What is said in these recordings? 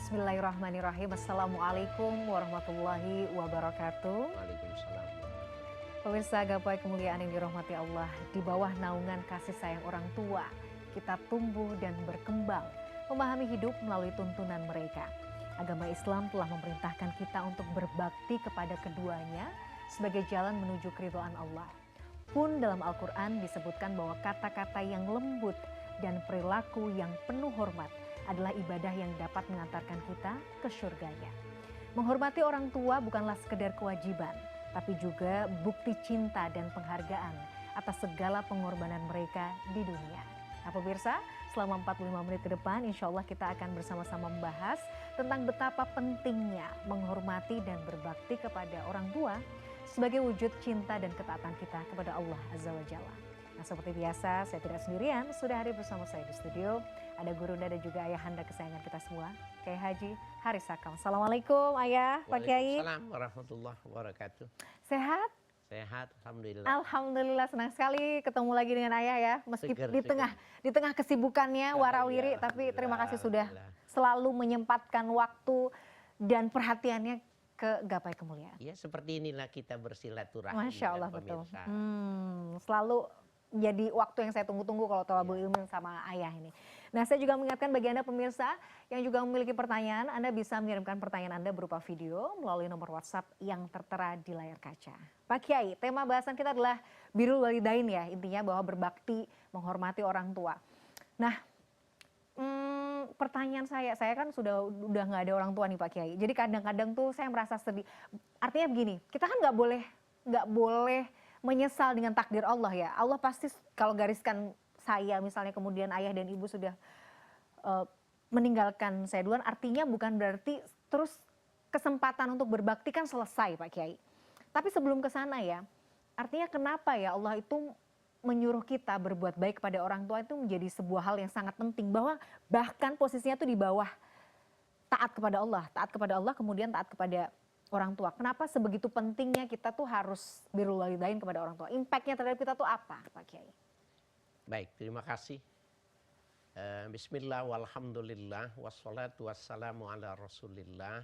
Bismillahirrahmanirrahim. Assalamualaikum warahmatullahi wabarakatuh. Waalaikumsalam. Pemirsa gapai kemuliaan yang dirahmati Allah, di bawah naungan kasih sayang orang tua, kita tumbuh dan berkembang, memahami hidup melalui tuntunan mereka. Agama Islam telah memerintahkan kita untuk berbakti kepada keduanya sebagai jalan menuju keridhaan Allah. Pun dalam Al-Quran disebutkan bahwa kata-kata yang lembut dan perilaku yang penuh hormat adalah ibadah yang dapat mengantarkan kita ke surganya. Menghormati orang tua bukanlah sekedar kewajiban, tapi juga bukti cinta dan penghargaan atas segala pengorbanan mereka di dunia. Nah pemirsa, selama 45 menit ke depan insya Allah kita akan bersama-sama membahas tentang betapa pentingnya menghormati dan berbakti kepada orang tua sebagai wujud cinta dan ketaatan kita kepada Allah Azza wa Jalla. Nah seperti biasa saya tidak sendirian, sudah hadir bersama saya di studio. Ada gurunda dan juga ayahanda kesayangan kita semua, Kiai Haji Haris Hakam. Assalamualaikum Ayah, Pak Kiai. Waalaikumsalam warahmatullahi wabarakatuh. Sehat? Sehat, alhamdulillah. Alhamdulillah, senang sekali ketemu lagi dengan Ayah ya. Meski di tengah kesibukannya warawiri, tapi terima kasih sudah selalu menyempatkan waktu dan perhatiannya ke Gapai Kemuliaan. Ya seperti inilah kita bersilaturahmi. Masya Allah betul. Selalu jadi waktu yang saya tunggu-tunggu kalau thalabul ilmi sama Ayah ini. Nah saya juga mengingatkan bagi Anda pemirsa yang juga memiliki pertanyaan, Anda bisa mengirimkan pertanyaan Anda berupa video melalui nomor WhatsApp yang tertera di layar kaca. Pak Kiai, tema bahasan kita adalah birrul walidain ya, intinya bahwa berbakti, menghormati orang tua. Nah pertanyaan saya kan udah nggak ada orang tua nih Pak Kiai. Jadi kadang-kadang tuh saya merasa sedih. Artinya begini, kita kan nggak boleh menyesal dengan takdir Allah ya. Allah pasti kalau gariskan saya misalnya kemudian ayah dan ibu sudah meninggalkan saya duluan, artinya bukan berarti terus kesempatan untuk berbakti kan selesai Pak Kiai. Tapi sebelum ke sana ya, artinya kenapa ya Allah itu menyuruh kita berbuat baik kepada orang tua itu menjadi sebuah hal yang sangat penting, bahwa bahkan posisinya tuh di bawah taat kepada Allah kemudian taat kepada orang tua. Kenapa sebegitu pentingnya kita tuh harus birrul walidain kepada orang tua? Impactnya terhadap kita tuh apa Pak Kiai? Baik, terima kasih. Bismillah walhamdulillah wassalatu wassalamu ala rasulillah.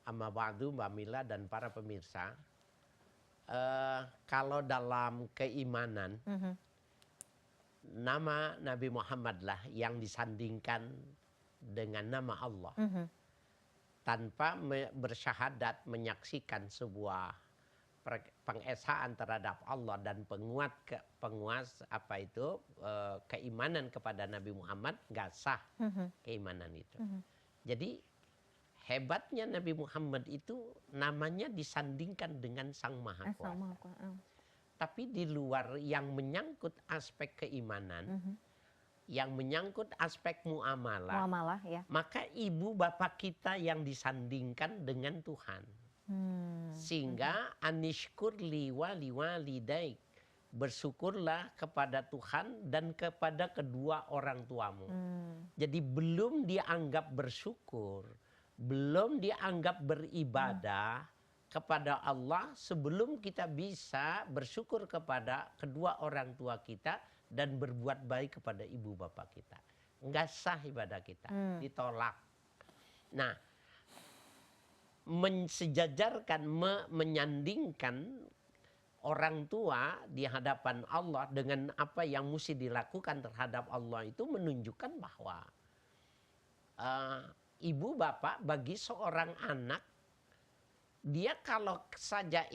Amma ba'du, Mbak Mila dan para pemirsa. Kalau dalam keimanan, nama Nabi Muhammad lah yang disandingkan dengan nama Allah. Tanpa bersyahadat menyaksikan sebuah pengesaan terhadap Allah dan penguas keimanan kepada Nabi Muhammad, nggak sah keimanan itu. Jadi hebatnya Nabi Muhammad itu namanya disandingkan dengan Sang Maha Kuasa. Tapi di luar yang menyangkut aspek keimanan, yang menyangkut aspek muamalah ya. Maka ibu bapak kita yang disandingkan dengan Tuhan. Sehingga anishkur liwalidaik, bersyukurlah kepada Tuhan dan kepada kedua orang tuamu. Jadi belum dianggap bersyukur, belum dianggap beribadah kepada Allah sebelum kita bisa bersyukur kepada kedua orang tua kita dan berbuat baik kepada ibu bapak kita. Enggak sah ibadah kita, ditolak. Nah, mensejajarkan, menyandingkan orang tua di hadapan Allah dengan apa yang mesti dilakukan terhadap Allah itu menunjukkan bahwa ibu bapak bagi seorang anak, dia kalau saja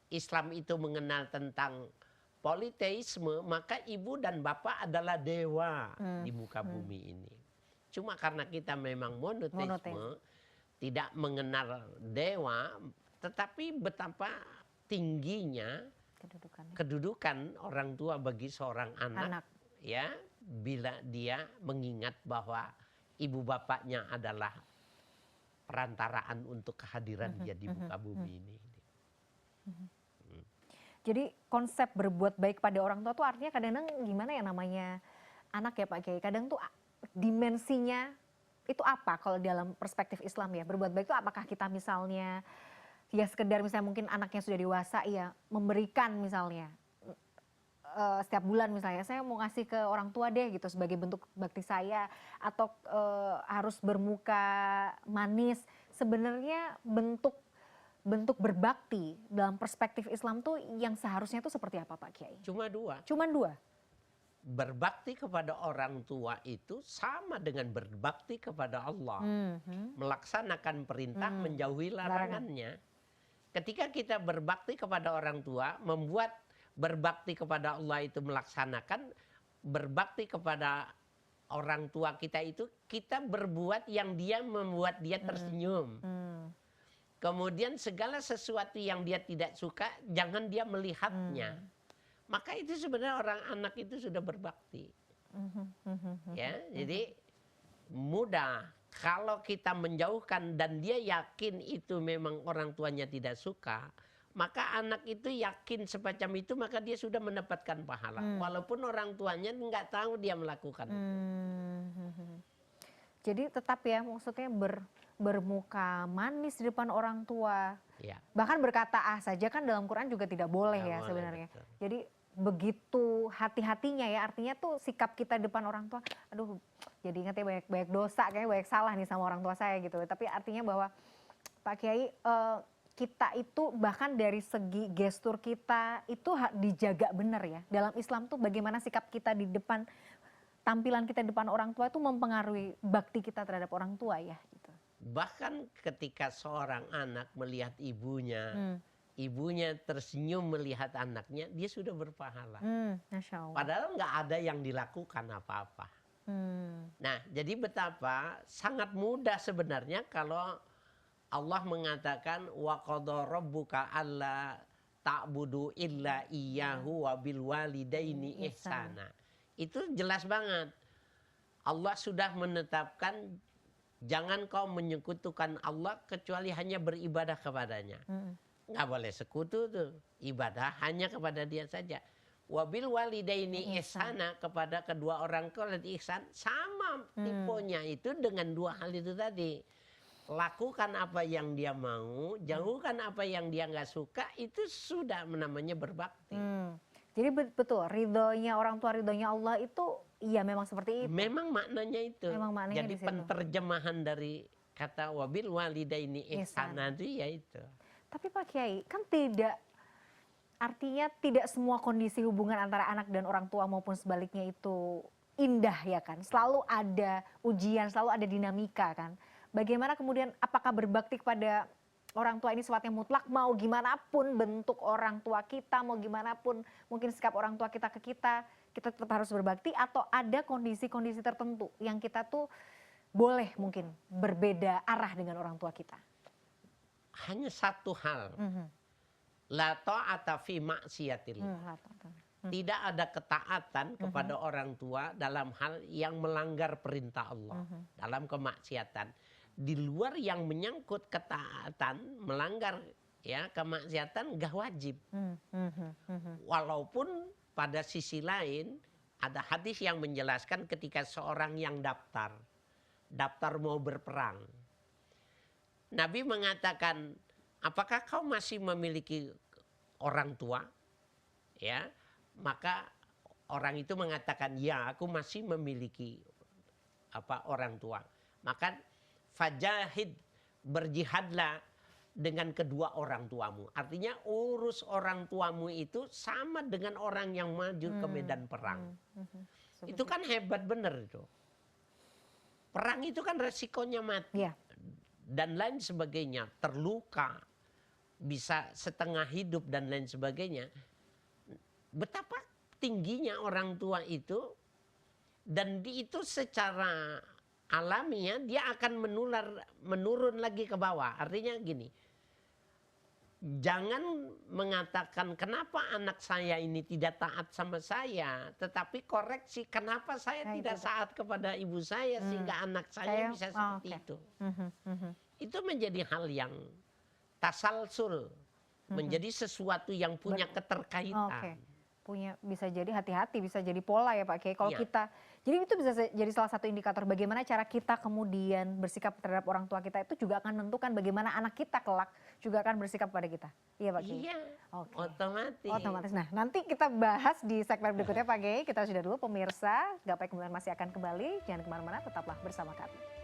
Islam itu mengenal tentang politeisme, maka ibu dan bapak adalah dewa di muka bumi ini. Cuma karena kita memang monoteisme, tidak mengenal dewa, tetapi betapa tingginya kedudukan orang tua bagi seorang anak. Ya, bila dia mengingat bahwa ibu bapaknya adalah perantaraan untuk kehadiran dia di muka bumi ini. Jadi konsep berbuat baik pada orang tua tuh artinya kadang-kadang gimana ya namanya anak ya Pak Kiai. Kadang tuh dimensinya itu apa kalau dalam perspektif Islam ya. Berbuat baik itu apakah kita misalnya ya sekedar misalnya mungkin anaknya sudah dewasa ya memberikan misalnya setiap bulan misalnya saya mau ngasih ke orang tua deh gitu sebagai bentuk bakti saya, atau harus bermuka manis. Sebenarnya bentuk bentuk berbakti dalam perspektif Islam tuh yang seharusnya tuh seperti apa Pak Kiai? Cuma dua. Cuman dua? Berbakti kepada orang tua itu sama dengan berbakti kepada Allah. Melaksanakan perintah, menjauhi larangannya. Ketika kita berbakti kepada orang tua, membuat berbakti kepada Allah itu melaksanakan, berbakti kepada orang tua kita itu, kita berbuat yang dia membuat dia tersenyum. Kemudian segala sesuatu yang dia tidak suka, jangan dia melihatnya. Maka itu sebenarnya orang anak itu sudah berbakti. Ya, jadi mudah. Kalau kita menjauhkan dan dia yakin itu memang orang tuanya tidak suka, maka anak itu yakin semacam itu, maka dia sudah mendapatkan pahala. Walaupun orang tuanya nggak tahu dia melakukan itu. Jadi tetap ya, maksudnya bermuka manis di depan orang tua. Ya. Bahkan berkata ah saja kan dalam Quran juga tidak boleh ya sebenarnya. Betul. Jadi begitu hati-hatinya ya, artinya tuh sikap kita depan orang tua, aduh jadi ingatnya banyak dosa, kayaknya banyak salah nih sama orang tua saya gitu. Tapi artinya bahwa Pak Kiai, kita itu bahkan dari segi gestur kita itu dijaga benar ya. Dalam Islam tuh bagaimana sikap kita di depan, tampilan kita di depan orang tua itu mempengaruhi bakti kita terhadap orang tua ya gitu. Bahkan ketika seorang anak melihat ibunya, ibunya tersenyum melihat anaknya, dia sudah berpahala. Masya Allah. Padahal nggak ada yang dilakukan apa-apa. Nah, jadi betapa sangat mudah sebenarnya kalau Allah mengatakan wa qadha rabbuka alla ta'budu illa iyyahu wa bil walidaini ihsana. Itu jelas banget. Allah sudah menetapkan jangan kau menyekutukan Allah kecuali hanya beribadah kepadanya. Nggak boleh sekutu tuh. Ibadah hanya kepada dia saja. Wabil walidaini ihsana, kepada kedua orang tua ihsan, sama tipenya itu dengan dua hal itu tadi. Lakukan apa yang dia mau, jauhkan apa yang dia nggak suka, itu sudah namanya berbakti. Jadi betul, ridhonya orang tua, ridhonya Allah itu iya memang seperti itu. Memang maknanya itu. Memang maknanya jadi di situ. penterjemahan dari kata wabil walidaini ihsana itu ya itu. Tapi Pak Kiai, kan artinya tidak semua kondisi hubungan antara anak dan orang tua maupun sebaliknya itu indah ya kan. Selalu ada ujian, selalu ada dinamika kan. Bagaimana kemudian apakah berbakti kepada orang tua ini sifatnya mutlak, mau gimana pun bentuk orang tua kita, mau gimana pun mungkin sikap orang tua kita ke kita tetap harus berbakti, atau ada kondisi-kondisi tertentu yang kita tuh boleh mungkin berbeda arah dengan orang tua kita? Hanya satu hal. La ta'ata fi maksiatillah. Tidak ada ketaatan kepada orang tua dalam hal yang melanggar perintah Allah, dalam kemaksiatan. Di luar yang menyangkut ketaatan, melanggar ya kemaksiatan gak wajib. Walaupun pada sisi lain ada hadis yang menjelaskan ketika seorang yang daftar mau berperang. Nabi mengatakan, apakah kau masih memiliki orang tua? Ya, maka orang itu mengatakan, ya aku masih memiliki orang tua. Maka fajahid, berjihadlah dengan kedua orang tuamu. Artinya urus orang tuamu itu sama dengan orang yang maju ke medan perang. Itu kan hebat bener itu. Perang itu kan resikonya mati. Ya. Dan lain sebagainya, terluka, bisa setengah hidup dan lain sebagainya. Betapa tingginya orang tua itu, dan itu secara alaminya dia akan menurun lagi ke bawah. Artinya gini, jangan mengatakan kenapa anak saya ini tidak taat sama saya, tetapi koreksi kenapa saya tidak taat kepada ibu saya sehingga anak saya bisa seperti itu. Itu menjadi hal yang tasalsul, menjadi sesuatu yang punya keterkaitan. bisa jadi hati-hati, bisa jadi pola ya Pak Kiai. Kalau Iya. kita, jadi itu bisa jadi salah satu indikator bagaimana cara kita kemudian bersikap terhadap orang tua kita, itu juga akan menentukan bagaimana anak kita kelak juga akan bersikap pada kita. Iya Pak Kiai? Iya, Oke. otomatis. Otomatis. Nah, nanti kita bahas di segmen berikutnya Pak Kiai. Kita sudah dulu pemirsa, Gapai Kemuliaan masih akan kembali. Jangan kemana-mana, tetaplah bersama kami.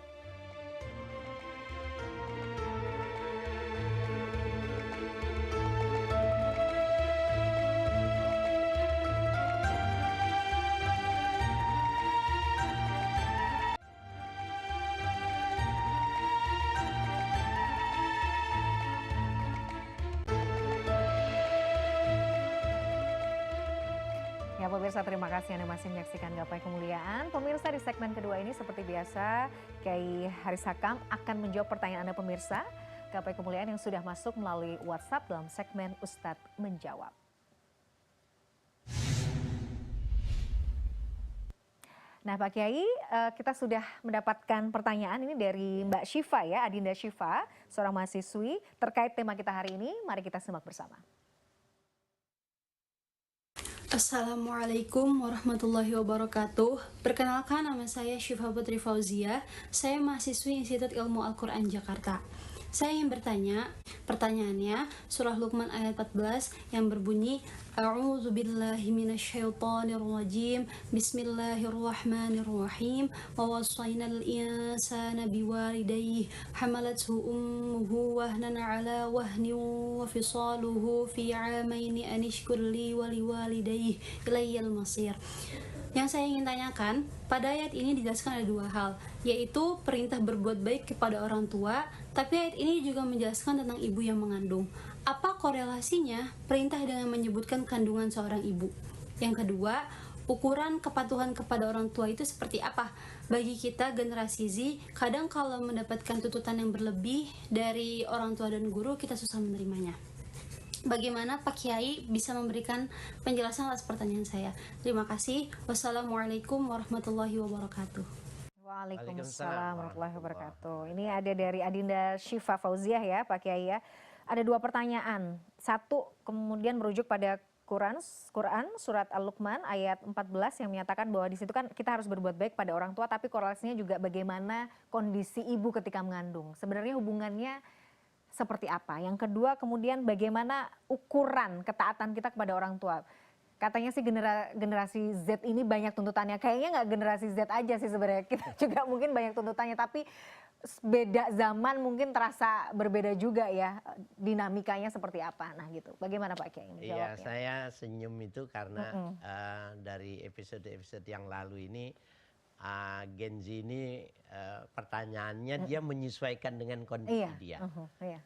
Ya pemirsa, terima kasih Anda masih menyaksikan Gapai Kemuliaan. Pemirsa, di segmen kedua ini seperti biasa Kiai Haris Hakam akan menjawab pertanyaan Anda pemirsa Gapai Kemuliaan yang sudah masuk melalui WhatsApp dalam segmen Ustadz Menjawab. Nah Pak Kiai, kita sudah mendapatkan pertanyaan ini dari Mbak Syifa ya, Adinda Syifa, seorang mahasiswi terkait tema kita hari ini. Mari kita simak bersama. Assalamualaikum warahmatullahi wabarakatuh. Perkenalkan, nama saya Syifa Putri Fauzia. Saya mahasiswi Institut Ilmu Al-Quran Jakarta. Saya ingin bertanya, pertanyaannya surah Luqman ayat 14 yang berbunyi A'udzubillahi minasyaitonirrajim. Bismillahirrahmanirrahim. Wa wassaynal insana biwalidayhi hamalathu ummuhu wahnan ala wahnin wa fisaluhu fi 'amaini an ishkur li wa liwalidayhi ilayyal masir. Yang saya ingin tanyakan, pada ayat ini dijelaskan ada dua hal, yaitu perintah berbuat baik kepada orang tua, tapi ayat ini juga menjelaskan tentang ibu yang mengandung. Apa korelasinya perintah dengan menyebutkan kandungan seorang ibu? Yang kedua, ukuran kepatuhan kepada orang tua itu seperti apa? Bagi kita generasi Z, kadang kalau mendapatkan tuntutan yang berlebih dari orang tua dan guru, kita susah menerimanya. Bagaimana Pak Kiai bisa memberikan penjelasan atas pertanyaan saya? Terima kasih. Wassalamualaikum warahmatullahi wabarakatuh. Waalaikumsalam warahmatullahi wabarakatuh. Ini ada dari Adinda Syifa Fauziah ya Pak Kiai ya. Ada dua pertanyaan. Satu kemudian merujuk pada Quran surat Al-Luqman ayat 14 yang menyatakan bahwa di situ kan kita harus berbuat baik pada orang tua, tapi korelasinya juga bagaimana kondisi ibu ketika mengandung. Sebenarnya hubungannya seperti apa? Yang kedua kemudian bagaimana ukuran ketaatan kita kepada orang tua? Katanya sih generasi Z ini banyak tuntutannya. Kayaknya nggak generasi Z aja sih sebenarnya. Kita juga mungkin banyak tuntutannya, tapi beda zaman mungkin terasa berbeda juga ya, dinamikanya seperti apa. Nah gitu. Bagaimana Pak Kiai menjawabnya? Iya, saya senyum itu karena dari episode-episode yang lalu ini Gen Z ini pertanyaannya dia menyesuaikan dengan kondisi dia. Iya.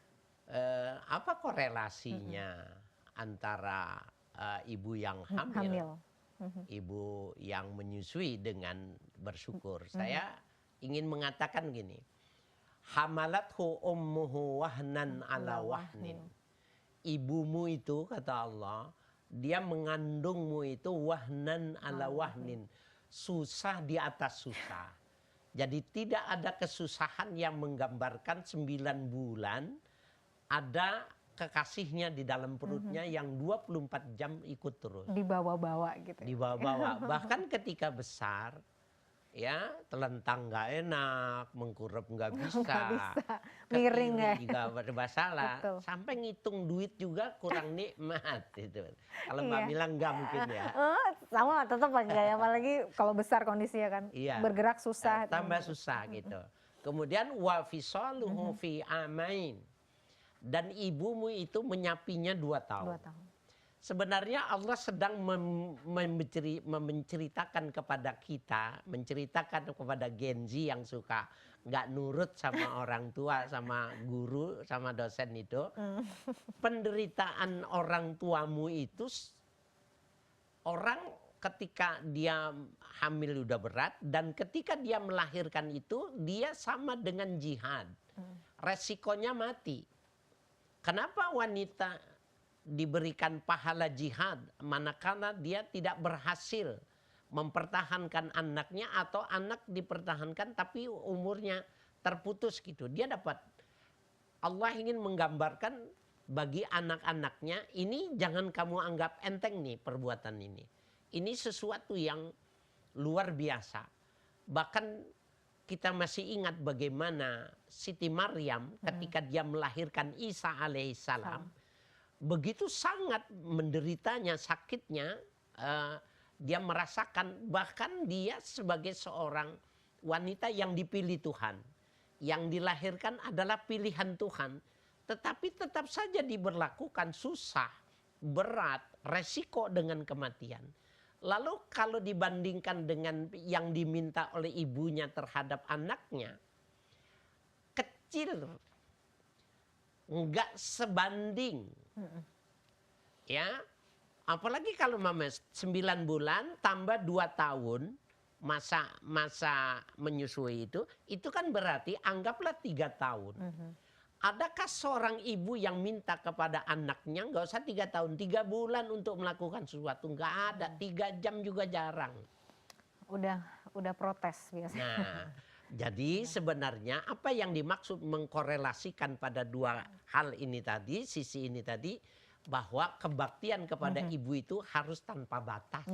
Apa korelasinya antara ibu yang hamil, ibu yang menyusui dengan bersyukur? Saya ingin mengatakan gini, hamalathu ummuhu wahnan ala wahnin. Ibumu itu kata Allah, dia mengandungmu itu wahnan ala wahnin, susah di atas susah. Jadi tidak ada kesusahan yang menggambarkan 9 bulan ada kekasihnya di dalam perutnya yang 24 jam ikut terus. Dibawa-bawa gitu. Dibawa-bawa. Bahkan ketika besar, ya telentang nggak enak, mengkurap nggak bisa, miring ya, juga bermasalah, sampai ngitung duit juga kurang nikmat itu. Kalau Mbak bilang nggak mungkin ya. Sama tetap enggak ya, apalagi kalau besar kondisinya kan, bergerak susah. Tambah susah gitu. Kemudian wa fisaluhu fi amain. Dan ibumu itu menyapinya 2 tahun. 2 tahun. Sebenarnya Allah sedang menceritakan kepada kita, menceritakan kepada Gen Z yang suka nggak nurut sama orang tua, sama guru, sama dosen itu. Penderitaan orang tuamu itu, orang ketika dia hamil udah berat, dan ketika dia melahirkan itu, dia sama dengan jihad. Resikonya mati. Kenapa wanita diberikan pahala jihad manakala dia tidak berhasil mempertahankan anaknya, atau anak dipertahankan tapi umurnya terputus gitu? Dia dapat, Allah ingin menggambarkan bagi anak-anaknya, ini jangan kamu anggap enteng nih perbuatan ini. Ini sesuatu yang luar biasa. Bahkan kita masih ingat bagaimana Siti Maryam ketika dia melahirkan Isa alaihissalam, begitu sangat menderitanya, sakitnya, dia merasakan, bahkan dia sebagai seorang wanita yang dipilih Tuhan, yang dilahirkan adalah pilihan Tuhan, tetapi tetap saja diberlakukan susah, berat, resiko dengan kematian. Lalu kalau dibandingkan dengan yang diminta oleh ibunya terhadap anaknya, kecil, enggak sebanding. Ya, apalagi kalau mama 9 bulan tambah 2 tahun masa menyusui itu kan berarti anggaplah 3 tahun. Adakah seorang ibu yang minta kepada anaknya nggak usah 3 tahun, 3 bulan untuk melakukan sesuatu? Nggak ada, 3 jam juga jarang. Udah protes biasanya. Nah, jadi sebenarnya apa yang dimaksud mengkorelasikan pada 2 hal ini tadi, sisi ini tadi, bahwa kebaktian kepada ibu itu harus tanpa batas.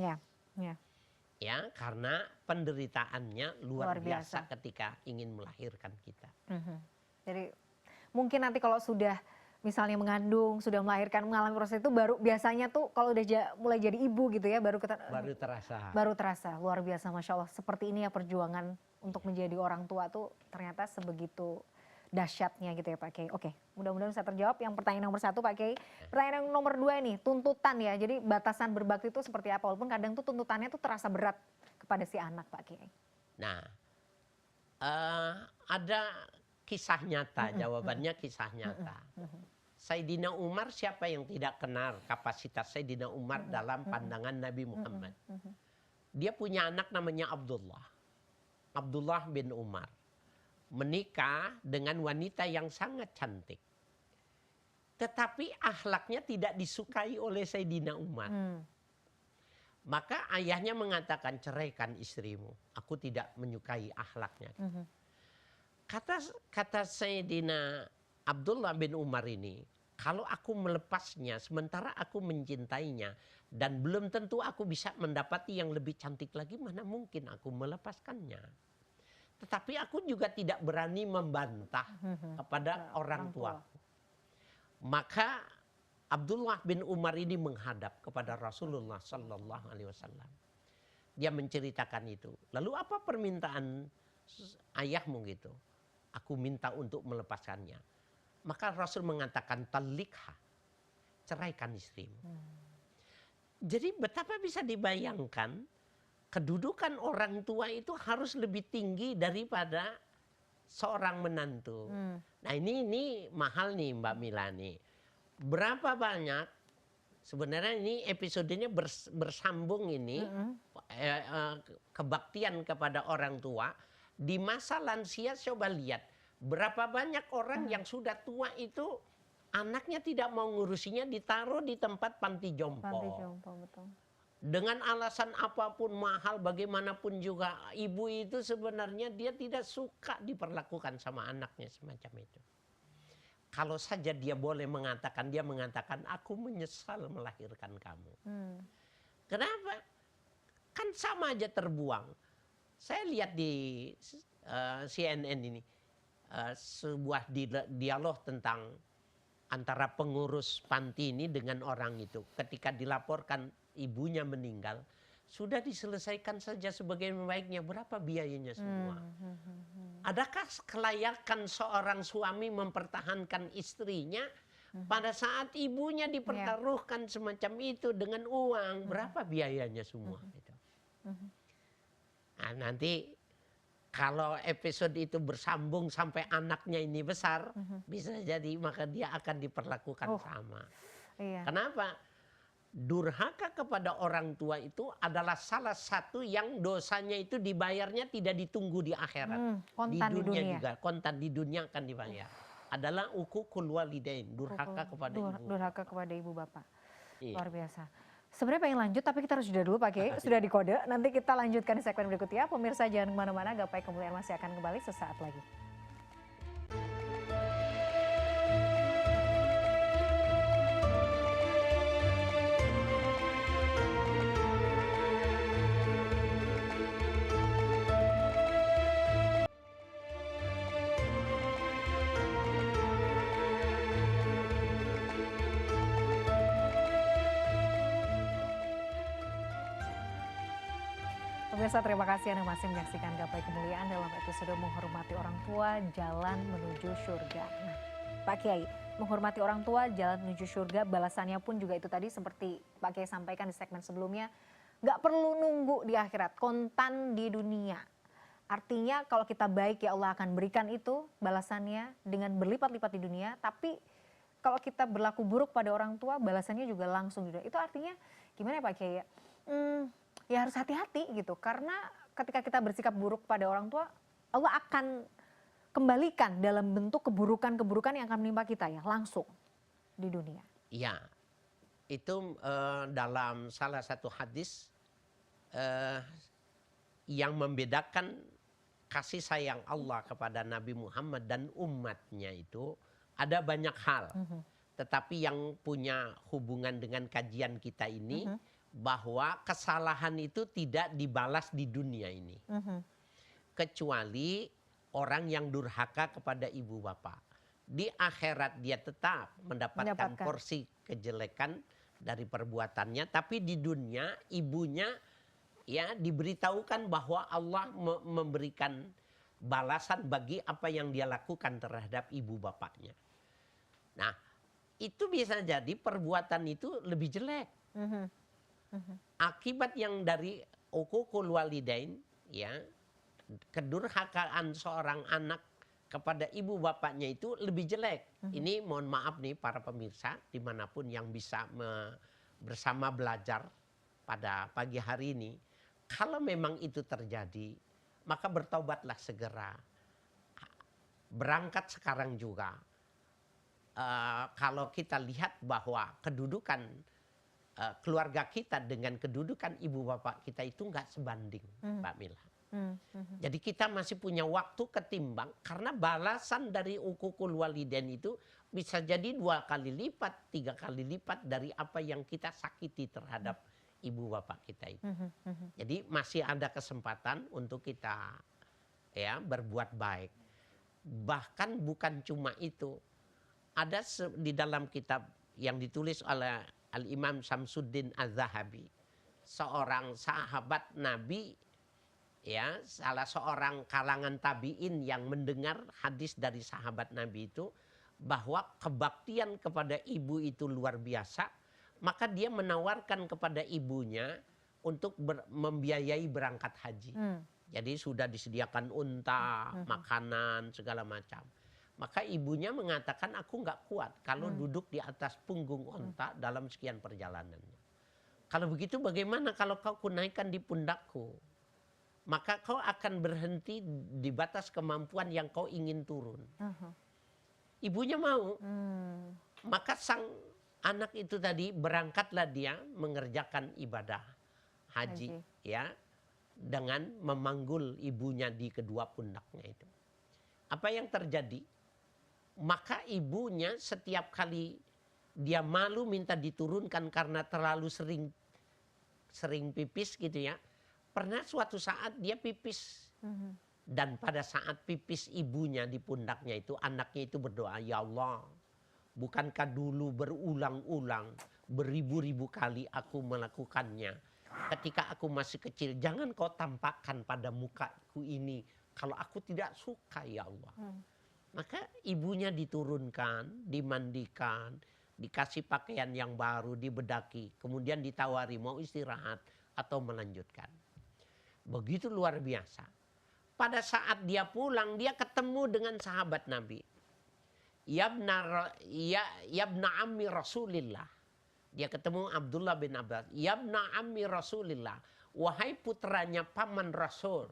Ya, karena penderitaannya luar biasa ketika ingin melahirkan kita. Jadi mungkin nanti kalau sudah misalnya mengandung, sudah melahirkan, mengalami proses itu baru biasanya tuh kalau udah mulai jadi ibu gitu ya, baru terasa. Baru terasa, luar biasa, Masya Allah. Seperti ini ya perjuangan untuk menjadi orang tua tuh ternyata sebegitu dahsyatnya gitu ya Pak Kiai. Oke, mudah-mudahan bisa terjawab. Yang pertanyaan nomor 1 Pak Kiai. Pertanyaan yang nomor 2 nih, tuntutan ya. Jadi batasan berbakti itu seperti apa? Walaupun kadang tuh tuntutannya tuh terasa berat kepada si anak Pak Kiai. Nah, ada kisah nyata, jawabannya kisah nyata. Sayyidina Umar, siapa yang tidak kenal kapasitas Sayyidina Umar dalam pandangan Nabi Muhammad. Dia punya anak namanya Abdullah. Abdullah bin Umar. Menikah dengan wanita yang sangat cantik. Tetapi akhlaknya tidak disukai oleh Sayyidina Umar. Maka ayahnya mengatakan, ceraikan istrimu. Aku tidak menyukai akhlaknya. Kata Sayyidina Abdullah bin Umar ini, kalau aku melepasnya sementara aku mencintainya dan belum tentu aku bisa mendapati yang lebih cantik lagi, mana mungkin aku melepaskannya. Tetapi aku juga tidak berani membantah kepada orang tuaku. Maka Abdullah bin Umar ini menghadap kepada Rasulullah Sallallahu Alaihi Wasallam. Dia menceritakan itu. Lalu apa permintaan ayahmu gitu? Aku minta untuk melepaskannya. Maka Rasul mengatakan talikha, ceraikan istrimu. Jadi betapa bisa dibayangkan kedudukan orang tua itu harus lebih tinggi daripada seorang menantu. Nah ini mahal nih Mbak Mila nih. Berapa banyak sebenarnya ini episodenya bersambung ini kebaktian kepada orang tua. Di masa lansia coba lihat berapa banyak orang yang sudah tua itu anaknya tidak mau ngurusinya, ditaruh di tempat panti jompo. Betul. Dengan alasan apapun, mahal bagaimanapun juga, ibu itu sebenarnya dia tidak suka diperlakukan sama anaknya semacam itu. Kalau saja dia boleh mengatakan, dia mengatakan aku menyesal melahirkan kamu. Kenapa? Kan sama aja terbuang. Saya lihat di CNN ini sebuah dialog tentang antara pengurus panti ini dengan orang itu. Ketika dilaporkan ibunya meninggal, sudah diselesaikan saja sebagaimana baiknya. Berapa biayanya semua? Adakah kelayakan seorang suami mempertahankan istrinya pada saat ibunya dipertaruhkan semacam itu dengan uang? Berapa biayanya semua? Nah, nanti kalau episode itu bersambung sampai anaknya ini besar, bisa jadi maka dia akan diperlakukan sama. Kenapa? Durhaka kepada orang tua itu adalah salah satu yang dosanya itu dibayarnya tidak ditunggu di akhirat. Kontan di dunia juga, kontan di dunia akan dibayar. Adalah uququl walidain, durhaka kepada ibu. Durhaka kepada ibu bapak. Luar biasa. Sebenarnya pengen lanjut tapi kita harus jeda dulu Pak Kiai, sudah dikode. Nanti kita lanjutkan di segmen berikutnya. Pemirsa jangan kemana-mana, Gapai Kemuliaan masih akan kembali sesaat lagi. Pemirsa, terima kasih Anda masih menyaksikan Gapai Kemuliaan dalam episode Menghormati Orang Tua, Jalan Menuju Surga. Nah, Pak Kiai, menghormati orang tua, jalan menuju surga, balasannya pun juga itu tadi seperti Pak Kiai sampaikan di segmen sebelumnya, nggak perlu nunggu di akhirat, kontan di dunia. Artinya kalau kita baik ya Allah akan berikan itu balasannya dengan berlipat-lipat di dunia, tapi kalau kita berlaku buruk pada orang tua, balasannya juga langsung di dunia. Itu artinya gimana ya Pak Kiai? Ya harus hati-hati gitu, karena ketika kita bersikap buruk pada orang tua, Allah akan kembalikan dalam bentuk keburukan-keburukan yang akan menimpa kita ya, langsung di dunia. Ya, itu dalam salah satu hadis yang membedakan kasih sayang Allah kepada Nabi Muhammad dan umatnya itu ada banyak hal. Tetapi yang punya hubungan dengan kajian kita ini, bahwa kesalahan itu tidak dibalas di dunia ini. Kecuali orang yang durhaka kepada ibu bapak. Di akhirat dia tetap mendapatkan porsi kejelekan dari perbuatannya. Tapi di dunia ibunya ya diberitahukan bahwa Allah memberikan balasan bagi apa yang dia lakukan terhadap ibu bapaknya. Nah, itu bisa jadi perbuatan itu lebih jelek. Akibat yang dari uququl walidain, ya, kedurhakaan seorang anak kepada ibu bapaknya itu lebih jelek. Ini mohon maaf nih para pemirsa dimanapun yang bisa bersama belajar pada pagi hari ini. Kalau memang itu terjadi, maka bertaubatlah segera. Berangkat sekarang juga. Kalau kita lihat bahwa kedudukan keluarga kita dengan kedudukan ibu bapak kita itu nggak sebanding, Mbak Mila. Jadi kita masih punya waktu ketimbang, karena balasan dari uququl walidain itu bisa jadi 2 kali lipat, 3 kali lipat dari apa yang kita sakiti terhadap ibu bapak kita itu. Jadi masih ada kesempatan untuk kita ya berbuat baik. Bahkan bukan cuma itu, ada di dalam kitab yang ditulis oleh Al-Imam Syamsuddin Az-Zahabi, seorang sahabat Nabi, ya, salah seorang kalangan tabi'in yang mendengar hadis dari sahabat Nabi itu, bahwa kebaktian kepada ibu itu luar biasa, maka dia menawarkan kepada ibunya untuk membiayai berangkat haji. Jadi sudah disediakan unta, makanan, segala macam. Maka ibunya mengatakan, aku nggak kuat kalau duduk di atas punggung unta dalam sekian perjalanannya. Kalau begitu bagaimana kalau kau kunaikkan di pundakku? Maka kau akan berhenti di batas kemampuan yang kau ingin turun. Ibunya mau. Maka sang anak itu tadi berangkatlah dia mengerjakan ibadah haji. Ya, dengan memanggul ibunya di kedua pundaknya itu. Apa yang terjadi? Maka ibunya setiap kali dia malu minta diturunkan karena terlalu sering pipis gitu ya. Pernah suatu saat dia pipis. Dan pada saat pipis ibunya di pundaknya itu, anaknya itu berdoa, ya Allah, bukankah dulu berulang-ulang, beribu-ribu kali aku melakukannya. Ketika aku masih kecil, jangan kau tampakkan pada mukaku ini kalau aku tidak suka ya Allah. Maka ibunya diturunkan, dimandikan, dikasih pakaian yang baru, dibedaki, kemudian ditawari mau istirahat atau melanjutkan. Begitu luar biasa. Pada saat dia pulang, dia ketemu dengan sahabat Nabi. Yabna ammi Rasulillah. Dia ketemu Abdullah bin Abbas. Yabna ammi Rasulillah. Wahai putranya paman Rasul.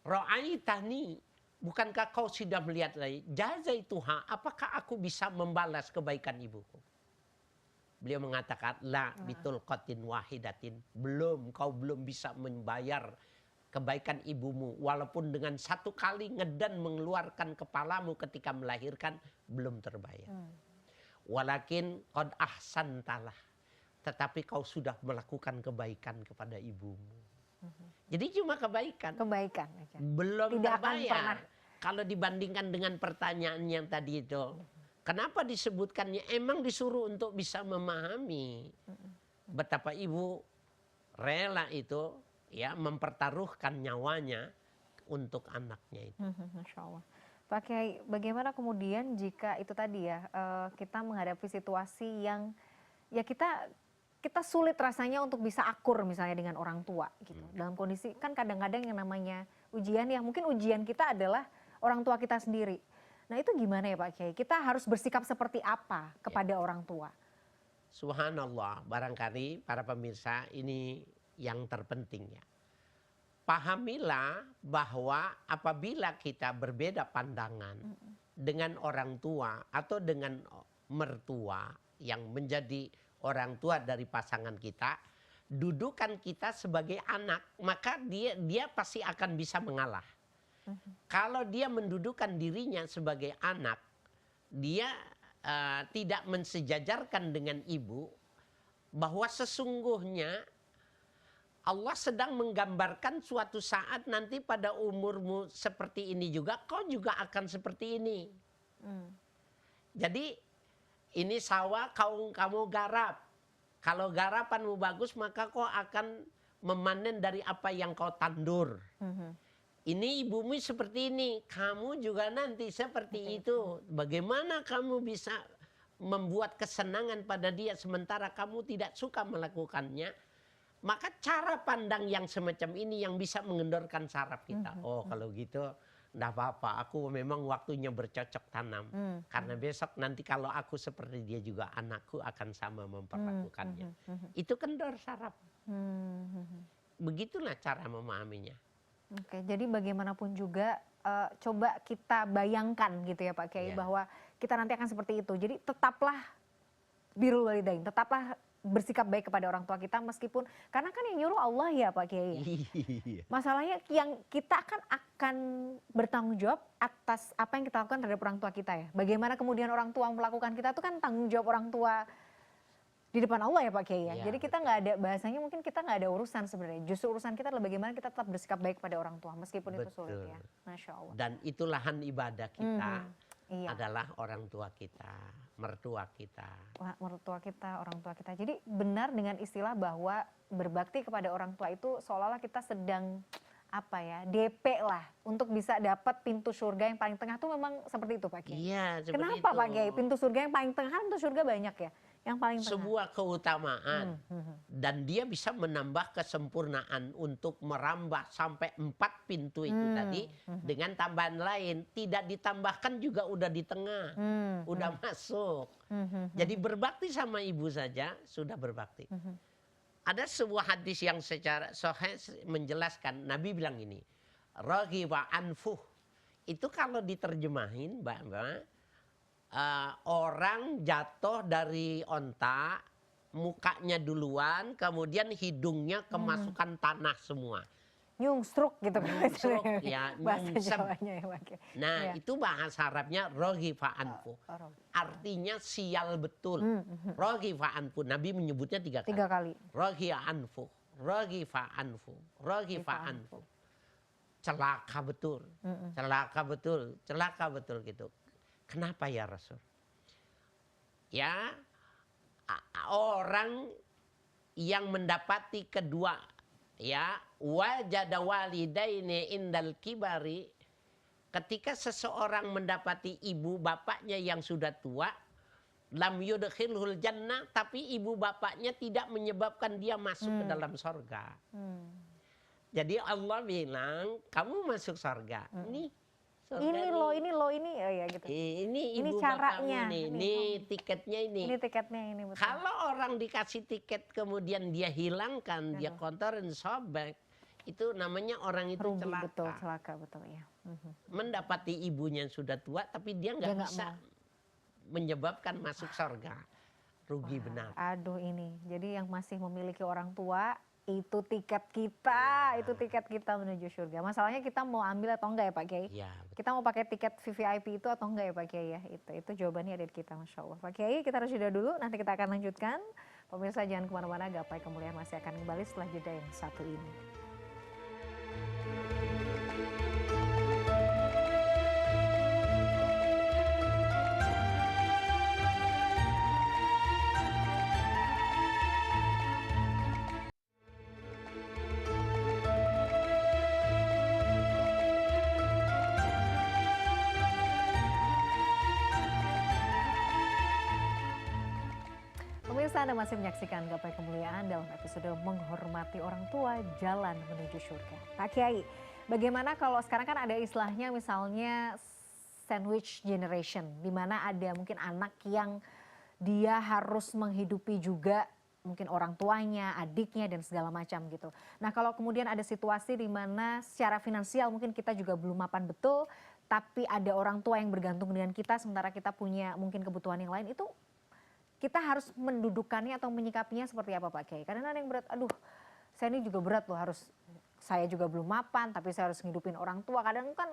Ra'aitani. Bukankah kau sudah melihat lagi? Jazaituha, apakah aku bisa membalas kebaikan ibuku? Beliau mengatakan, la bitul qatin wahidatin. Belum, kau belum bisa membayar kebaikan ibumu. Walaupun dengan 1 kali ngedan mengeluarkan kepalamu ketika melahirkan, belum terbayar. Walakin qad ahsantalah. Tetapi kau sudah melakukan kebaikan kepada ibumu. Jadi cuma kebaikan. Kebaikan aja. Belum Tidak terbayar. Kalau dibandingkan dengan pertanyaan yang tadi itu. Kenapa disebutkannya? Emang disuruh untuk bisa memahami betapa ibu rela itu ya mempertaruhkan nyawanya untuk anaknya itu. Masya Allah. Pak Kiai, bagaimana kemudian jika itu tadi ya, kita menghadapi situasi yang ya kita sulit rasanya untuk bisa akur misalnya dengan orang tua gitu. Dalam kondisi kan kadang-kadang yang namanya ujian ya, mungkin ujian kita adalah orang tua kita sendiri. Nah itu gimana ya Pak Kiai? Kita harus bersikap seperti apa kepada orang tua? Subhanallah, barangkali para pemirsa ini yang terpenting ya. Pahamilah bahwa apabila kita berbeda pandangan dengan orang tua atau dengan mertua yang menjadi orang tua dari pasangan kita, dudukan kita sebagai anak, maka dia pasti akan bisa mengalah. Kalau dia mendudukan dirinya sebagai anak, dia tidak mensejajarkan dengan ibu, bahwa sesungguhnya Allah sedang menggambarkan suatu saat nanti pada umurmu seperti ini juga, kau juga akan seperti ini. Jadi ini sawah kamu garap. Kalau garapanmu bagus maka kau akan memanen dari apa yang kau tandur. Ini ibumu seperti ini, kamu juga nanti seperti itu. Bagaimana kamu bisa membuat kesenangan pada dia sementara kamu tidak suka melakukannya? Maka cara pandang yang semacam ini yang bisa mengendorkan saraf kita. Oh kalau gitu enggak apa-apa, aku memang waktunya bercocok tanam. Karena besok nanti kalau aku seperti dia juga anakku akan sama memperlakukannya. Itu kendor saraf. Begitulah cara memahaminya. Oke, jadi bagaimanapun juga coba kita bayangkan gitu ya Pak Kiai, bahwa kita nanti akan seperti itu. Jadi tetaplah birrul walidain, tetaplah bersikap baik kepada orang tua kita meskipun, karena kan yang nyuruh Allah ya Pak Kiai. Masalahnya yang kita akan bertanggung jawab atas apa yang kita lakukan terhadap orang tua kita ya. Bagaimana kemudian orang tua melakukan kita itu kan tanggung jawab orang tua di depan Allah ya Pak Kiai ya. Jadi kita nggak ada, bahasanya mungkin kita nggak ada urusan sebenarnya. Justru urusan kita adalah bagaimana kita tetap bersikap baik pada orang tua meskipun itu sulit ya. Masya Allah. Dan itu lahan ibadah kita adalah orang tua kita, mertua kita. Mertua kita, orang tua kita. Jadi benar dengan istilah bahwa berbakti kepada orang tua itu seolah-olah kita sedang apa ya, DP lah untuk bisa dapat pintu surga yang paling tengah tuh memang seperti itu Pak Kiai. Iya, seperti Kenapa itu. Pak Kiai? Pintu surga yang paling tengah, pintu surga banyak ya. Yang paling tengah. Sebuah keutamaan dan dia bisa menambah kesempurnaan untuk merambah sampai 4 pintu itu tadi dengan tambahan lain, tidak ditambahkan juga udah di tengah, udah masuk. Jadi berbakti sama ibu saja sudah berbakti. Ada sebuah hadis yang secara sahih menjelaskan, Nabi bilang ini, raghiba anfuh. Itu kalau diterjemahin Mbak, orang jatuh dari onta, mukanya duluan, kemudian hidungnya kemasukan tanah semua. Nyungstruk gitu kan. Nyungsruk, ya, bahasa nyungsep. Jawanya ya Pak Kiai. Nah Ya. itu bahasa Arabnya raghiba anfuh. Artinya sial betul. Raghiba anfuh. Nabi menyebutnya 3 kali. 3 kali. Raghiba anfuh, raghiba anfuh, raghiba anfuh. Celaka betul, celaka betul, celaka betul gitu. Kenapa ya Rasul? Ya, orang yang mendapati kedua, ya, wajada walidaini indal kibari, ketika seseorang mendapati ibu bapaknya yang sudah tua, lam yudkhilhul jannah, tapi ibu bapaknya tidak menyebabkan dia masuk ke dalam sorga. Jadi Allah bilang, kamu masuk sorga. Ini ya gitu. Ini ibu caranya. bapakmu nih, ini tiketnya ini. Ini tiketnya ini betul. Kalau orang dikasih tiket kemudian dia hilangkan, dia kontorin, sobek, itu namanya orang itu Rugi, celaka. betul, celaka betul ya. Mendapati ibunya yang sudah tua, tapi dia nggak bisa menyebabkan masuk surga. Rugi benar. Aduh ini, jadi yang masih memiliki orang tua, itu tiket kita, itu tiket kita menuju surga. Masalahnya kita mau ambil atau enggak ya Pak Kiai? Ya, Kita mau pakai tiket VVIP itu atau enggak ya Pak Kiai ya? Itu jawabannya ada di kita, Masya Allah. Pak Kiai, kita harus jeda dulu, nanti kita akan lanjutkan. Pemirsa jangan kemana-mana, Gapai Kemuliaan masih akan kembali setelah jeda yang satu ini. Pemirsa, Anda masih menyaksikan Gapai Kemuliaan dalam episode Menghormati Orang Tua, Jalan Menuju Surga. Pak Kiai, bagaimana kalau sekarang kan ada istilahnya misalnya sandwich generation, di mana ada mungkin anak yang dia harus menghidupi juga mungkin orang tuanya, adiknya dan segala macam gitu. Nah kalau kemudian ada situasi di mana secara finansial mungkin kita juga belum mapan betul, tapi ada orang tua yang bergantung dengan kita sementara kita punya mungkin kebutuhan yang lain, itu kita harus mendudukannya atau menyikapinya seperti apa Pak Kiai? Karena ada yang berat, aduh saya ini juga berat loh, saya juga belum mapan tapi saya harus ngidupin orang tua. Kadang kan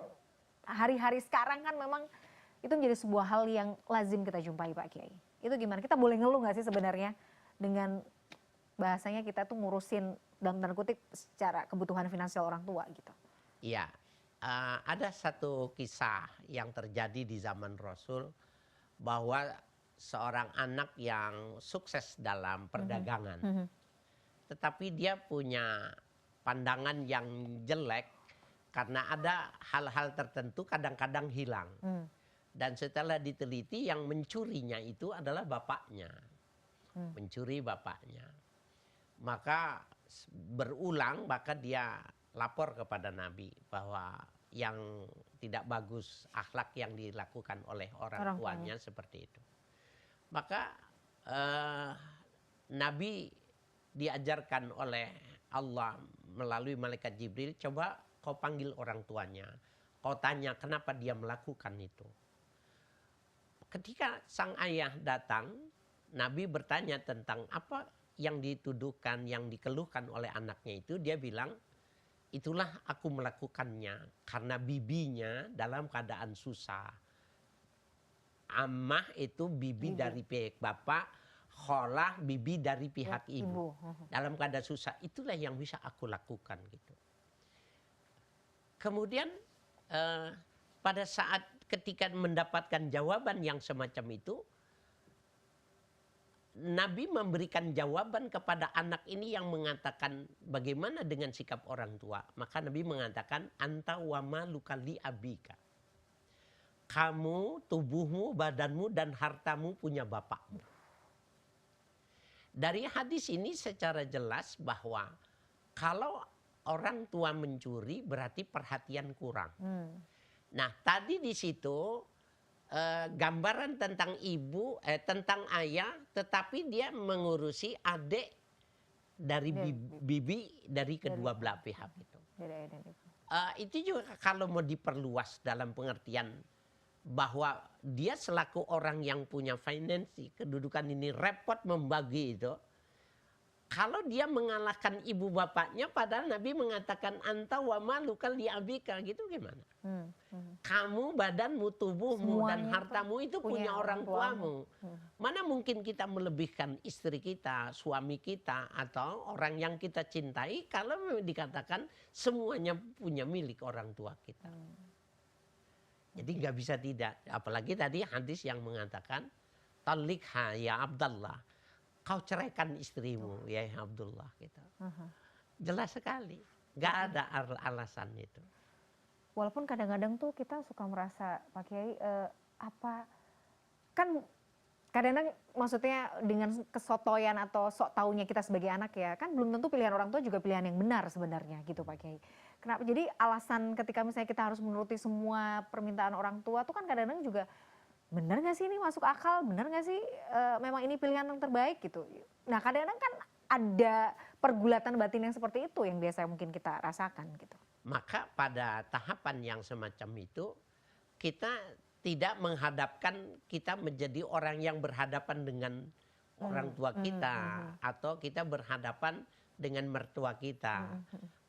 hari-hari sekarang kan memang itu menjadi sebuah hal yang lazim kita jumpai Pak Kiai. Itu gimana? Kita boleh ngeluh gak sih sebenarnya dengan bahasanya kita tuh ngurusin dalam tanda kutip secara kebutuhan finansial orang tua gitu? Iya, ada satu kisah yang terjadi di zaman Rasul bahwa seorang anak yang sukses dalam perdagangan, tetapi dia punya pandangan yang jelek karena ada hal-hal tertentu kadang-kadang hilang. Dan setelah diteliti yang mencurinya itu adalah bapaknya, mencuri bapaknya. Maka berulang, maka dia lapor kepada Nabi bahwa yang tidak bagus akhlak yang dilakukan oleh orang tuanya seperti itu. Maka Nabi diajarkan oleh Allah melalui malaikat Jibril, coba kau panggil orang tuanya, kau tanya kenapa dia melakukan itu. Ketika sang ayah datang, Nabi bertanya tentang apa yang dituduhkan, yang dikeluhkan oleh anaknya itu. Dia bilang, itulah aku melakukannya karena bibinya dalam keadaan susah. Ammah itu bibi dari pihak bapak, kholah bibi dari pihak ibu. Dalam keadaan susah, itulah yang bisa aku lakukan gitu. Kemudian pada saat ketika mendapatkan jawaban yang semacam itu, Nabi memberikan jawaban kepada anak ini yang mengatakan bagaimana dengan sikap orang tua. Maka Nabi mengatakan, anta wa maluka li abika. Kamu, tubuhmu, badanmu, dan hartamu punya bapakmu. Dari hadis ini secara jelas bahwa kalau orang tua mencuri berarti perhatian kurang. Nah tadi di situ gambaran tentang ibu, tentang ayah, tetapi dia mengurusi adik dari bibi dari kedua belah pihak itu. Itu juga kalau mau diperluas dalam pengertian bahwa dia selaku orang yang punya finansi, kedudukan ini repot membagi itu. Kalau dia mengalahkan ibu bapaknya, padahal Nabi mengatakan anta wa maluka li abika, gitu gimana? Kamu, badanmu, tubuhmu, semuanya dan hartamu itu punya orang tuamu. Mana mungkin kita melebihkan istri kita, suami kita, atau orang yang kita cintai kalau dikatakan semuanya punya milik orang tua kita. Jadi nggak bisa tidak. Apalagi tadi hadis yang mengatakan, talikha ya Abdullah, kau ceraikan istrimu ya Abdullah. Gitu. Jelas sekali, nggak ada alasan itu. Walaupun kadang-kadang tuh kita suka merasa Pak Kiai kan kadang-kadang maksudnya dengan kesotoyan atau sok taunya kita sebagai anak ya, kan belum tentu pilihan orang tua juga pilihan yang benar sebenarnya gitu Pak Kiai. Kenapa? Jadi alasan ketika misalnya kita harus menuruti semua permintaan orang tua tuh kan kadang-kadang juga benar nggak sih ini masuk akal, benar nggak sih memang ini pilihan yang terbaik gitu. Nah kadang-kadang kan ada pergulatan batin yang seperti itu yang biasa mungkin kita rasakan gitu. Maka pada tahapan yang semacam itu kita tidak menghadapkan kita menjadi orang yang berhadapan dengan orang tua kita atau kita berhadapan dengan mertua kita.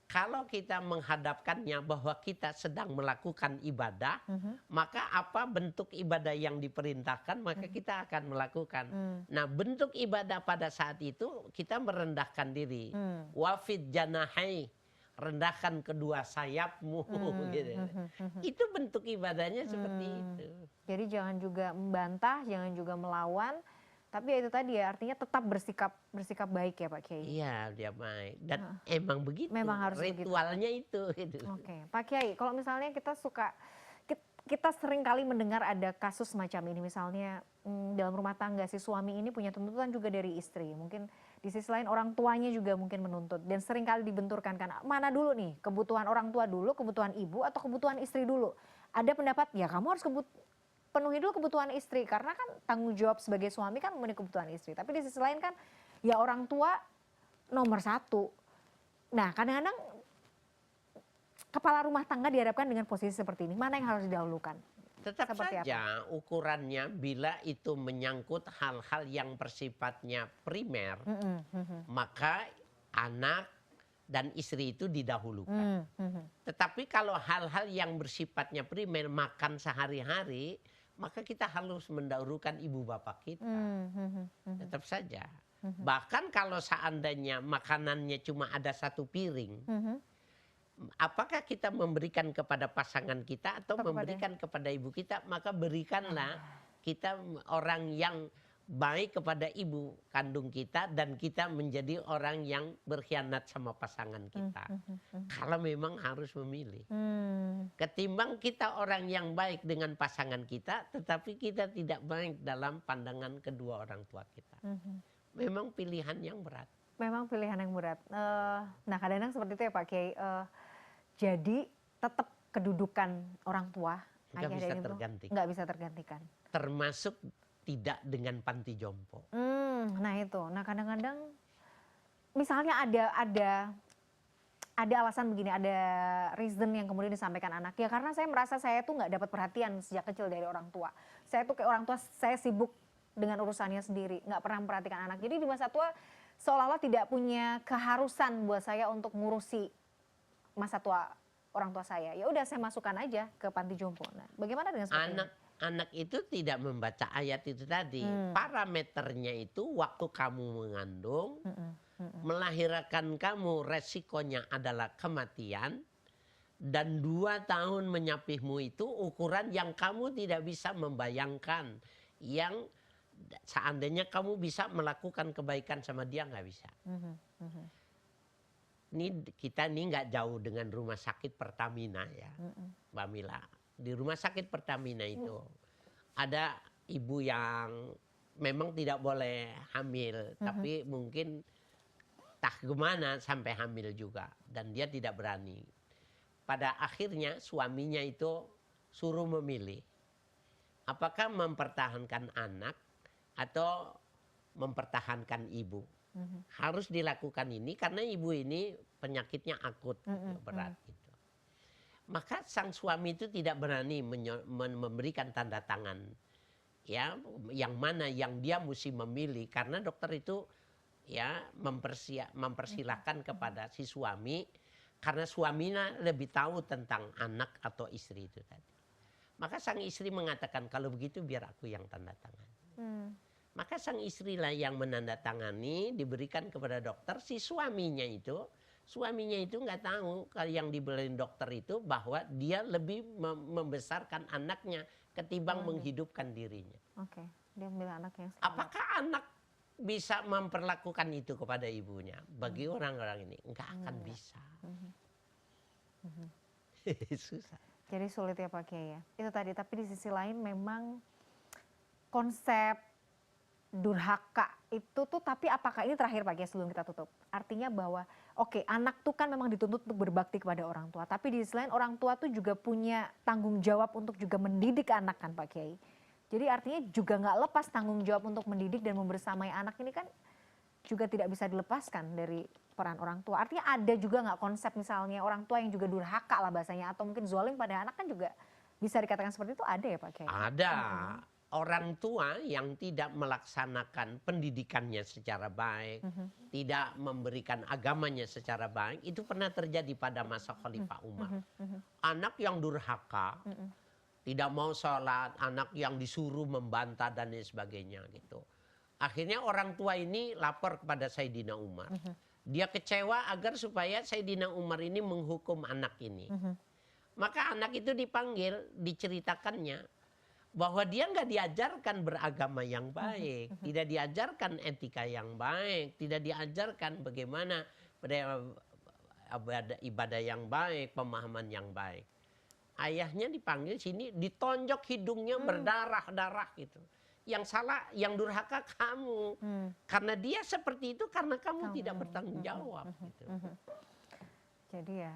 Kalau kita menghadapkannya bahwa kita sedang melakukan ibadah, maka apa bentuk ibadah yang diperintahkan, maka kita akan melakukan. Nah bentuk ibadah pada saat itu kita merendahkan diri. Wafid janahai, rendahkan kedua sayapmu. Gitu. Itu bentuk ibadahnya seperti itu. Jadi jangan juga membantah, jangan juga melawan. Tapi ya itu tadi ya, artinya tetap bersikap baik ya Pak Kiai. Iya, dia baik. Dan emang begitu. Memang harus ritualnya begitu. Gitu. Oke, Pak Kiai, kalau misalnya kita sering kali mendengar ada kasus semacam ini, misalnya dalam rumah tangga si suami ini punya tuntutan juga dari istri. Mungkin di sisi lain orang tuanya juga mungkin menuntut dan seringkali dibenturkan kan mana dulu nih kebutuhan orang tua dulu, kebutuhan ibu atau kebutuhan istri dulu. Ada pendapat ya kamu harus penuhi dulu kebutuhan istri karena kan tanggung jawab sebagai suami kan memenuhi kebutuhan istri. Tapi di sisi lain kan ya orang tua nomor satu. Nah kadang-kadang kepala rumah tangga dihadapkan dengan posisi seperti ini. Mana yang harus didahulukan? Tetap Seperti saja ukurannya bila itu menyangkut hal-hal yang bersifatnya primer, maka anak dan istri itu didahulukan. Tetapi kalau hal-hal yang bersifatnya primer, makan sehari-hari, maka kita harus mendahulukan ibu bapak kita. Tetap saja. Bahkan kalau seandainya makanannya cuma ada satu piring, apakah kita memberikan kepada pasangan kita atau memberikan kepada ibu kita, maka berikanlah kita orang yang baik kepada ibu kandung kita dan kita menjadi orang yang berkhianat sama pasangan kita. Kalau memang harus memilih. Ketimbang kita orang yang baik dengan pasangan kita tetapi kita tidak baik dalam pandangan kedua orang tua kita. Memang pilihan yang berat. Memang pilihan yang berat. Nah kadang-kadang seperti itu ya Pak Kiai. Jadi tetap kedudukan orang tua Nggak bisa tergantikan. Nggak bisa tergantikan. Termasuk tidak dengan panti jompo. Nah itu. Nah kadang-kadang misalnya ada alasan begini, ada reason yang kemudian disampaikan anak. Ya karena saya merasa saya tuh nggak dapat perhatian sejak kecil dari orang tua. Saya tuh kayak orang tua saya sibuk dengan urusannya sendiri, nggak pernah memperhatikan anak. Jadi di masa tua seolah-olah tidak punya keharusan buat saya untuk ngurusi masa tua orang tua saya. Ya udah saya masukkan aja ke panti jompo. Nah, bagaimana dengan seperti ini? Anak itu tidak membaca ayat itu tadi. Parameternya itu waktu kamu mengandung, melahirkan kamu resikonya adalah kematian. Dan 2 tahun menyapihmu itu ukuran yang kamu tidak bisa membayangkan. Yang seandainya kamu bisa melakukan kebaikan sama dia nggak bisa. Kita nggak jauh dengan rumah sakit Pertamina ya, Mbak Mila. Di rumah sakit Pertamina itu ada ibu yang memang tidak boleh hamil, tapi mungkin tak kemana sampai hamil juga, dan dia tidak berani. Pada akhirnya suaminya itu suruh memilih, apakah mempertahankan anak atau mempertahankan ibu. Harus dilakukan ini karena ibu ini penyakitnya akut, berat gitu. Maka sang suami itu tidak berani memberikan tanda tangan, ya, yang mana yang dia mesti memilih karena dokter itu ya mempersilahkan kepada si suami karena suaminya lebih tahu tentang anak atau istri itu tadi. Maka sang istri mengatakan kalau begitu biar aku yang tanda tangan. Maka sang istri lah yang menandatangani, diberikan kepada dokter. Si suaminya itu nggak tahu kalau yang dibeliin dokter itu bahwa dia lebih membesarkan anaknya ketimbang menghidupkan dirinya. Oke, dia ambil anaknya. Apakah anak bisa memperlakukan itu kepada ibunya? Bagi orang-orang ini nggak akan bisa. Susah. Jadi sulit ya Pak Kiai ya. Itu tadi. Tapi di sisi lain memang konsep durhaka itu tuh, tapi apakah ini terakhir Pak Kiai sebelum kita tutup, artinya bahwa oke, anak tuh kan memang dituntut untuk berbakti kepada orang tua, tapi di sisi lain orang tua tuh juga punya tanggung jawab untuk juga mendidik anak kan Pak Kiai. Jadi artinya juga nggak lepas tanggung jawab untuk mendidik dan membersamai anak ini kan juga tidak bisa dilepaskan dari peran orang tua. Artinya ada juga nggak konsep misalnya orang tua yang juga durhaka lah bahasanya, atau mungkin zalim pada anak kan juga bisa dikatakan seperti itu, ada ya Pak Kiai? Ada. Orang tua yang tidak melaksanakan pendidikannya secara baik, tidak memberikan agamanya secara baik, itu pernah terjadi pada masa Khalifah Umar. Anak yang durhaka, tidak mau sholat, anak yang disuruh membantah dan lain sebagainya gitu. Akhirnya orang tua ini lapor kepada Sayyidina Umar. Dia kecewa agar supaya Sayyidina Umar ini menghukum anak ini. Maka anak itu dipanggil, diceritakannya bahwa dia nggak diajarkan beragama yang baik, tidak diajarkan etika yang baik, tidak diajarkan bagaimana ibadah yang baik, pemahaman yang baik. Ayahnya dipanggil sini, ditonjok hidungnya berdarah-darah gitu. yang salah, yang durhaka kamu. Karena dia seperti itu karena kamu tidak bertanggung jawab. Gitu. Jadi ya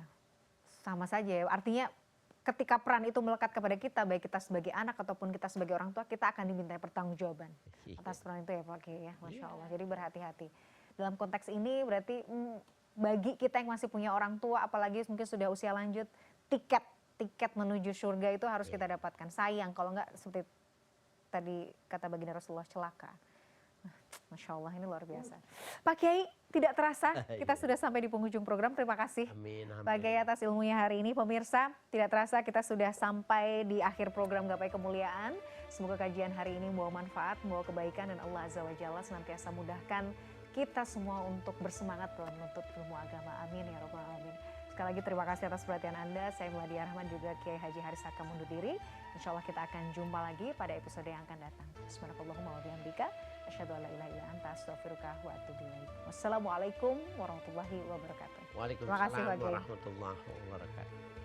sama saja ya. Artinya ketika peran itu melekat kepada kita, baik kita sebagai anak ataupun kita sebagai orang tua, kita akan diminta pertanggungjawaban atas peran itu ya Pak Kiai ya. Masya Allah. Jadi berhati-hati. Dalam konteks ini berarti bagi kita yang masih punya orang tua, apalagi mungkin sudah usia lanjut, tiket menuju surga itu harus kita dapatkan. Sayang kalau enggak seperti tadi kata baginda Rasulullah, celaka. Masya Allah, ini luar biasa. Pak Kiai, tidak terasa kita sudah sampai di penghujung program. Terima kasih Pak Kiai atas ilmunya hari ini. Pemirsa, tidak terasa kita sudah sampai di akhir program Gapai Kemuliaan. Semoga kajian hari ini membawa manfaat, membawa kebaikan, dan Allah Azza wa Jalla senantiasa mudahkan kita semua untuk bersemangat dalam menuntut ilmu agama. Amin ya Rabbal Alamin. Sekali lagi terima kasih atas perhatian Anda. Saya Meladia Rahman, juga Kiai Haji Haris Hakam undur diri. Insya Allah kita akan jumpa lagi pada episode yang akan datang. Bismillahirrahmanirrahim. Wa bihamdika asyhadu an la ilaha illa anta astaghfiruka wa atubu ilaik. Wassalamualaikum warahmatullahi wabarakatuh. Waalaikumsalam warahmatullahi wabarakatuh.